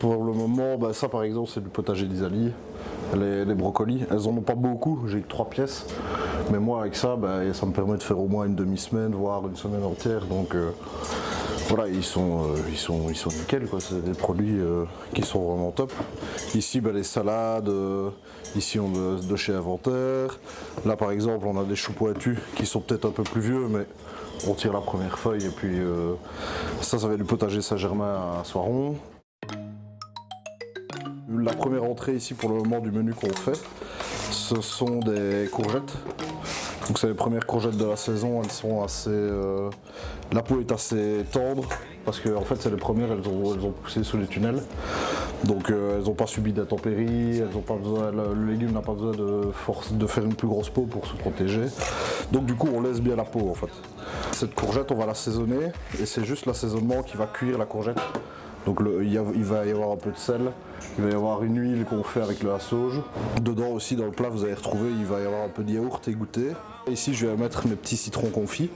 Pour le moment, ça par exemple, c'est du potager d'Isalie. Les brocolis, elles en ont pas beaucoup, j'ai que 3 pièces. Mais moi, avec ça, ça me permet de faire au moins une demi-semaine, voire une semaine entière. Donc voilà, ils sont nickel, quoi. C'est des produits qui sont vraiment top. Ici, les salades, ici on de chez Inventaire. Là, par exemple, on a des choux pointus qui sont peut-être un peu plus vieux, mais on tire la première feuille. Et puis ça va être du potager Saint-Germain à Soiron. La première entrée ici pour le moment du menu qu'on fait, ce sont des courgettes. Donc c'est les premières courgettes de la saison, elles sont assez... la peau est assez tendre parce que en fait c'est les premières, elles ont poussé sous les tunnels. Donc elles n'ont pas subi d'intempéries, le légume n'a pas besoin de faire une plus grosse peau pour se protéger. Donc du coup on laisse bien la peau en fait. Cette courgette on va l'assaisonner et c'est juste l'assaisonnement qui va cuire la courgette. Donc il va y avoir un peu de sel, il va y avoir une huile qu'on fait avec le sauge. Dedans aussi dans le plat vous allez retrouver, il va y avoir un peu de yaourt égoutté. Ici je vais mettre mes petits citrons confits,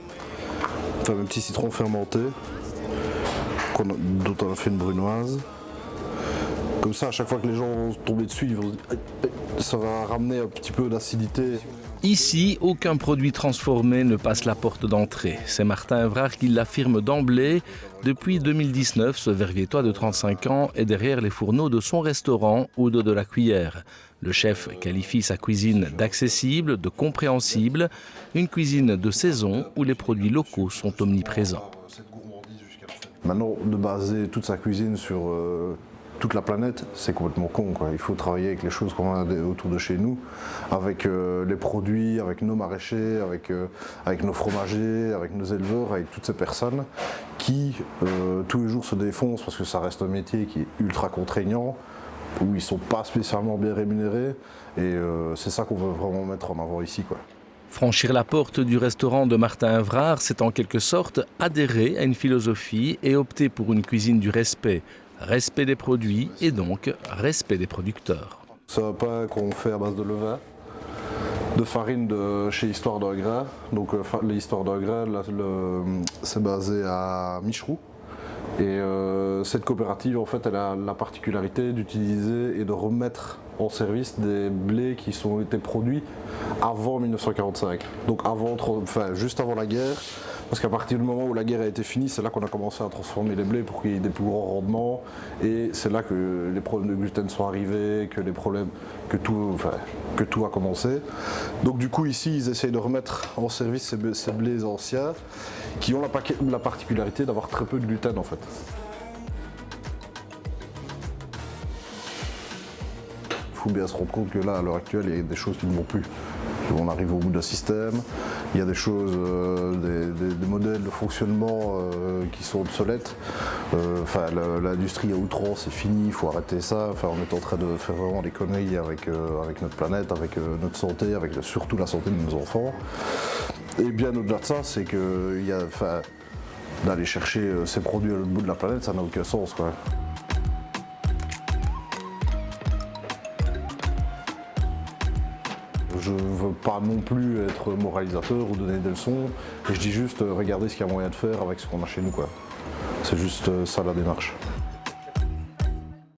enfin mes petits citrons fermentés, dont on a fait une brunoise. Comme ça à chaque fois que les gens vont tomber dessus, ils vont se dire, ça va ramener un petit peu d'acidité. Ici, aucun produit transformé ne passe la porte d'entrée. C'est Martin Evrard qui l'affirme d'emblée. Depuis 2019, ce Verviétois de 35 ans est derrière les fourneaux de son restaurant au dos de la cuillère. Le chef qualifie sa cuisine d'accessible, de compréhensible, une cuisine de saison où les produits locaux sont omniprésents. Maintenant, de baser toute sa cuisine sur toute la planète, c'est complètement con, quoi. Il faut travailler avec les choses qu'on a autour de chez nous, avec les produits, avec nos maraîchers, avec nos fromagers, avec nos éleveurs, avec toutes ces personnes qui tous les jours se défoncent parce que ça reste un métier qui est ultra contraignant, où ils ne sont pas spécialement bien rémunérés et c'est ça qu'on veut vraiment mettre en avant ici, quoi. Franchir la porte du restaurant de Martin Evrard, c'est en quelque sorte adhérer à une philosophie et opter pour une cuisine du respect. Respect des produits et donc respect des producteurs. C'est un pain qu'on fait à base de levain, de farine de chez Histoire d'un grain. Donc l'Histoire d'un grain, c'est basé à Micheroux. Et cette coopérative, en fait, elle a la particularité d'utiliser et de remettre en service des blés qui ont été produits avant 1945. Donc juste avant la guerre. Parce qu'à partir du moment où la guerre a été finie, c'est là qu'on a commencé à transformer les blés pour qu'il y ait des plus grands rendements. Et c'est là que les problèmes de gluten sont arrivés, que tout a commencé. Donc du coup ici, ils essayent de remettre en service ces blés anciens qui ont la particularité d'avoir très peu de gluten en fait. Il faut bien se rendre compte que là, à l'heure actuelle, il y a des choses qui ne vont plus. On arrive au bout d'un système, il y a des choses, des modèles de fonctionnement qui sont obsolètes. L'industrie à outrance, c'est fini, il faut arrêter ça. On est en train de faire vraiment des conneries avec notre planète, avec notre santé, avec surtout la santé de nos enfants. Et bien au-delà de ça, c'est que d'aller chercher ces produits à l'autre bout de la planète, ça n'a aucun sens, quoi. Je ne veux pas non plus être moralisateur ou donner des leçons, et je dis juste regardez ce qu'il y a moyen de faire avec ce qu'on a chez nous, quoi. C'est juste ça la démarche.